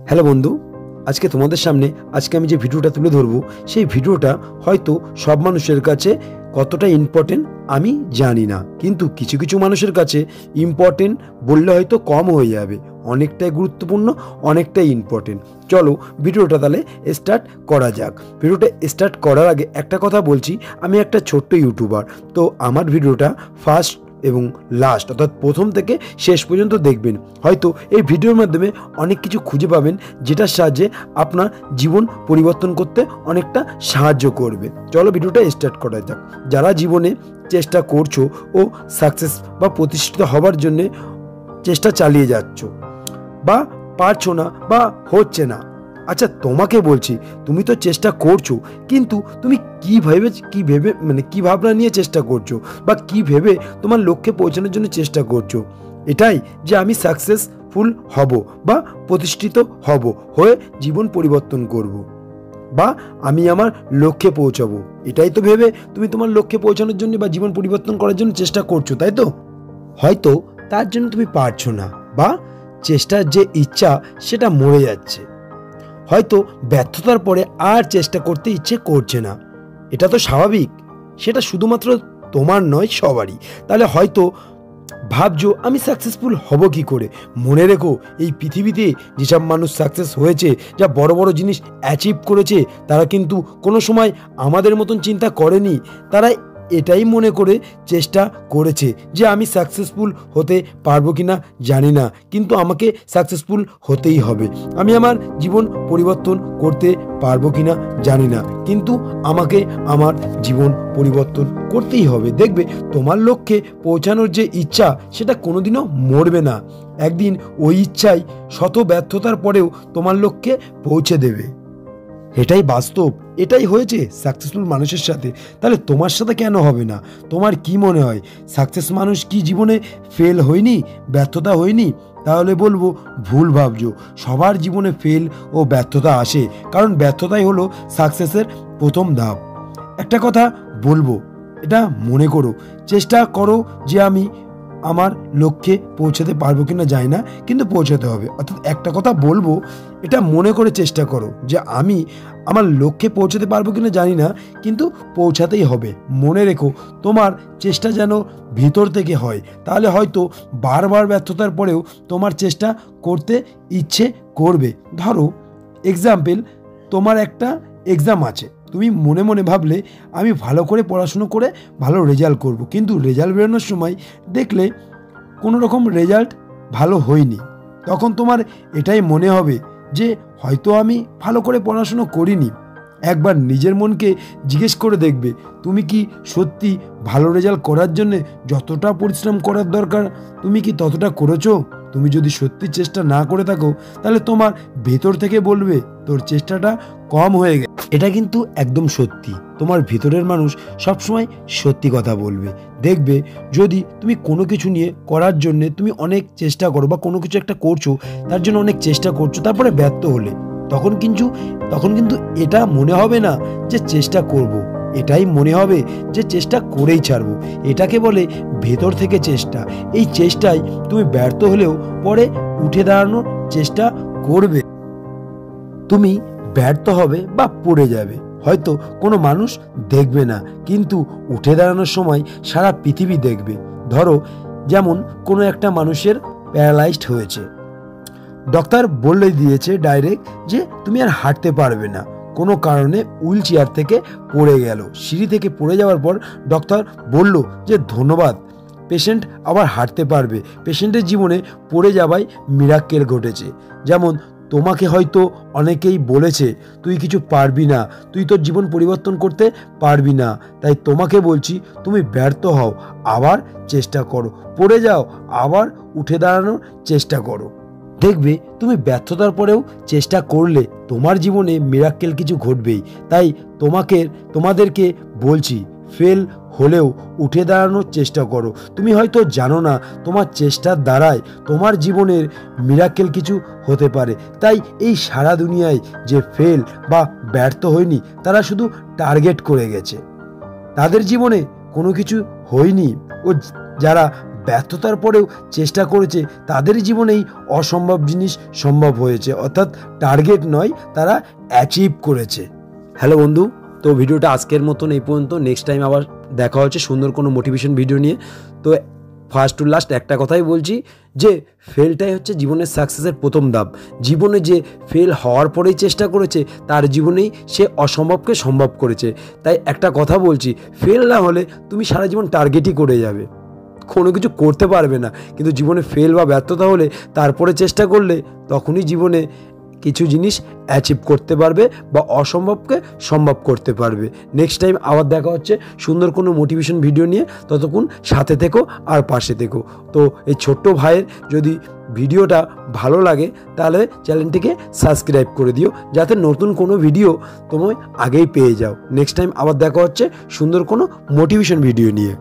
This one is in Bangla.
হ্যালো বন্ধু, আজকে তোমাদের সামনে আমি যে ভিডিওটা তুলে ধরবো সেই ভিডিওটা হয়তো সব মানুষের কাছে কতটা ইম্পর্টেন্ট আমি জানি না, কিন্তু কিছু কিছু মানুষের কাছে ইম্পর্টেন্ট বললে হয়তো কম হয়ে যাবে, অনেকটাই গুরুত্বপূর্ণ, অনেকটাই ইম্পর্টেন্ট। চলো ভিডিওটা তাহলে স্টার্ট করা যাক। ভিডিওটা স্টার্ট করার আগে একটা কথা বলছি, আমি একটা ছোট্ট ইউটিউবার, তো আমার ভিডিওটা ফার্স্ট এবং লাস্ট অর্থাৎ প্রথম থেকে শেষ পর্যন্ত দেখবেন। হয়তো এই ভিডিওর মাধ্যমে অনেক কিছু খুঁজে পাবেন যেটার সাহায্যে আপনার জীবন পরিবর্তন করতে অনেকটা সাহায্য করবে। চলো ভিডিওটা স্টার্ট করা যাক। যারা জীবনে চেষ্টা করছো ও সাকসেস বা প্রতিষ্ঠিত হবার জন্য চেষ্টা চালিয়ে যাচ্ছ বা পারছো না বা হচ্ছে না, আচ্ছা তোমাকে বলছি, তুমি তো চেষ্টা করছো, কিন্তু তুমি কি ভেবে কি ভাবনা নিয়ে চেষ্টা করছো বা কি ভেবে তোমার লক্ষ্যে পৌঁছানোর জন্য চেষ্টা করছো? এটাই যে আমি সাকসেসফুল হব বা প্রতিষ্ঠিত হব, হয়ে জীবন পরিবর্তন করব, বা আমি আমার লক্ষ্যে পৌঁছাবো, এটাই তো ভেবে তুমি তোমার লক্ষ্যে পৌঁছানোর জন্য বা জীবন পরিবর্তন করার জন্য চেষ্টা করছো, তাই তো? হয়তো তার জন্য তুমি পারছো না বা চেষ্টার যে ইচ্ছা সেটা মরে যাচ্ছে, হয়তো ব্যর্থতার পরে আর চেষ্টা করতে ইচ্ছে করছে না। এটা তো স্বাভাবিক, সেটা শুধুমাত্র তোমার নয়, সবারই। তাহলে হয়তো ভাবছো আমি সাকসেসফুল হব কি করে? মনে রেখো, এই পৃথিবীতে যেসব মানুষ সাকসেস হয়েছে, যা বড় বড় জিনিস অ্যাচিভ করেছে, তারা কিন্তু কোনো সময় আমাদের মতন চিন্তা করেনি। তারা এটাই মনে করে চেষ্টা করেছে যে আমি সাকসেসফুল হতে পারবো কি না জানি না, কিন্তু আমাকে সাকসেসফুল হতেই হবে। আমি আমার জীবন পরিবর্তন করতে পারবো কি না জানি না, কিন্তু আমাকে আমার জীবন পরিবর্তন করতেই হবে। দেখবে তোমার লক্ষ্যে পৌঁছানোর যে ইচ্ছা সেটা কোনোদিনও মরবে না। একদিন ওই ইচ্ছাই শত ব্যর্থতার পরেও তোমার লক্ষ্যে পৌঁছে দেবে। এটাই বাস্তব, এটাই হয়েছে সাকসেসফুল মানুষের সাথে। তাহলে তোমার সাথে কেন হবে না? তোমার কি মনে হয়, সাকসেস মানুষ কি জীবনে ফেল হয়নি, ব্যর্থতা হয়নি? তাহলে বলবো ভুল ভাবছো। সবার জীবনে ফেল ও ব্যর্থতা আসে, কারণ ব্যর্থতাই হলো সাকসেসের প্রথম ধাপ। একটা কথা বলবো, এটা মনে করো, চেষ্টা করো যে আমি আমার লক্ষ্যে পৌঁছাতে পারবো কিনা জানি না, কিন্তু পৌঁছাতে হবে। অর্থাৎ একটা কথা বলবো, এটা মনে করে চেষ্টা করো যে আমি আমার লক্ষ্যে পৌঁছাতে পারবো কিনা জানি না, কিন্তু পৌঁছাতেই হবে। মনে রেখো, তোমার চেষ্টা যেন ভিতর থেকে হয়, তাহলে হয়তো বারবার ব্যর্থতার পরেও তোমার চেষ্টা করতে ইচ্ছে করবে। ধরো এক্সাম্পল, তোমার একটা এক্সাম আছে, তুমি মনে মনে ভাবলে আমি ভালো করে পড়াশুনো করে ভালো রেজাল্ট করব, কিন্তু রেজাল্ট বেরোনোর সময় দেখলে কোনো রকম রেজাল্ট ভালো হয়নি। তখন তোমার এটাই মনে হবে যে হয়তো আমি ভালো করে পড়াশুনো করিনি। একবার নিজের মনকে জিজ্ঞেস করে দেখবে, তুমি কি সত্যি ভালো রেজাল্ট করার জন্যে যতটা পরিশ্রম করার দরকার তুমি কি ততটা করেছো? তুমি যদি সত্যি চেষ্টা না করে থাকো, তাহলে তোমার ভেতর থেকে বলবে তোর চেষ্টাটা কম হয়ে গেছে। এটা কিন্তু একদম সত্যি, তোমার ভিতরের মানুষ সবসময় সত্যি কথা বলবে। দেখবে যদি তুমি কোনো কিছু নিয়ে করার জন্য তুমি অনেক চেষ্টা করো বা কোনো কিছু একটা করছো, তার জন্য অনেক চেষ্টা করছো, তারপরে ব্যর্থ হলে তখন কিন্তু এটা মনে হবে না যে চেষ্টা করব, এটাই মনে হবে যে চেষ্টা করেই ছাড়বো। এটাকে বলে ভেতর থেকে চেষ্টা। এই চেষ্টায় তুমি ব্যর্থ হলেও পরে উঠে দাঁড়ানোর চেষ্টা করবে। তুমি ব্যর্থ হবে বা পড়ে যাবে, হয়তো কোনো মানুষ দেখবে না, কিন্তু উঠে দাঁড়ানোর সময় সারা পৃথিবী দেখবে। ধরো যেমন কোনো একটা মানুষের প্যারালাইজড হয়েছে, ডক্টর বলে দিয়েছে ডাইরেক্ট যে তুমি আর হাঁটতে পারবে না, কোনো কারণে হুইল চেয়ার থেকে পড়ে গেল। সিঁড়ি থেকে পড়ে যাওয়ার পর ডক্টর বলল যে ধন্যবাদ, পেশেন্ট আবার হাঁটতে পারবে। পেশেন্টের জীবনে পড়ে যাওয়ায় মিরাক্কেল ঘটেছে। যেমন তোমাকে হয়তো অনেকেই বলেছে তুই কিছু পারবি না, তুই তোর জীবন পরিবর্তন করতে পারবি না, তাই তোমাকে বলছি তুমি ব্যর্থ হও, আবার চেষ্টা করো, পড়ে যাও, আবার উঠে দাঁড়ানোর চেষ্টা করো। দেখবে তুমি ব্যর্থতার পরেও চেষ্টা করলে তোমার জীবনে মিরাক্কেল কিছু ঘটবেই। তাই তোমাদেরকে বলছি, ফেল হলেও উঠে দাঁড়ানোর চেষ্টা করো। তুমি হয়তো জানো না তোমার চেষ্টার দ্বারাই তোমার জীবনের মিরাক্কেল কিছু হতে পারে। তাই এই সারা দুনিয়ায় যে ফেল বা ব্যর্থ হয়নি, তারা শুধু টার্গেট করে গেছে, তাদের জীবনে কোনো কিছু হয়নি। ও যারা ব্যর্থতার পরেও চেষ্টা করেছে, তাদের জীবনেই অসম্ভব জিনিস সম্ভব হয়েছে, অর্থাৎ টার্গেট নয়, তারা অ্যাচিভ করেছে। হ্যালো বন্ধু, তো ভিডিওটা আজকের মতন এই পর্যন্ত। নেক্সট টাইম আবার দেখা হচ্ছে সুন্দর কোনো মোটিভেশন ভিডিও নিয়ে। তো ফার্স্ট টু লাস্ট একটা কথাই বলছি যে ফেলটাই হচ্ছে জীবনের সাকসেসের প্রথম ধাপ। জীবনে যে ফেল হওয়ার পরেই চেষ্টা করেছে, তার জীবনেই সে অসম্ভবকে সম্ভব করেছে। তাই একটা কথা বলছি, ফেল না হলে তুমি সারা জীবন টার্গেটই করে যাবে, কোনো কিছু করতে পারবে না। কিন্তু জীবনে ফেল বা ব্যর্থতা হলে তারপরে চেষ্টা করলে তখনই জীবনে কিছু জিনিস অ্যাচিভ করতে পারবে বা অসম্ভবকে সম্ভব করতে পারবে। নেক্সট টাইম আবার দেখা হচ্ছে সুন্দর কোনো মোটিভেশন ভিডিও নিয়ে। ততক্ষণ সাথে থেকো আর পাশে থেকো। তো এই ছোট্ট ভাইয়ের যদি ভিডিওটা ভালো লাগে তাহলে চ্যানেলটিকে সাবস্ক্রাইব করে দিও, যাতে নতুন কোনো ভিডিও তুমি আগেই পেয়ে যাও। নেক্সট টাইম আবার দেখা হচ্ছে সুন্দর কোনো মোটিভেশন ভিডিও নিয়ে।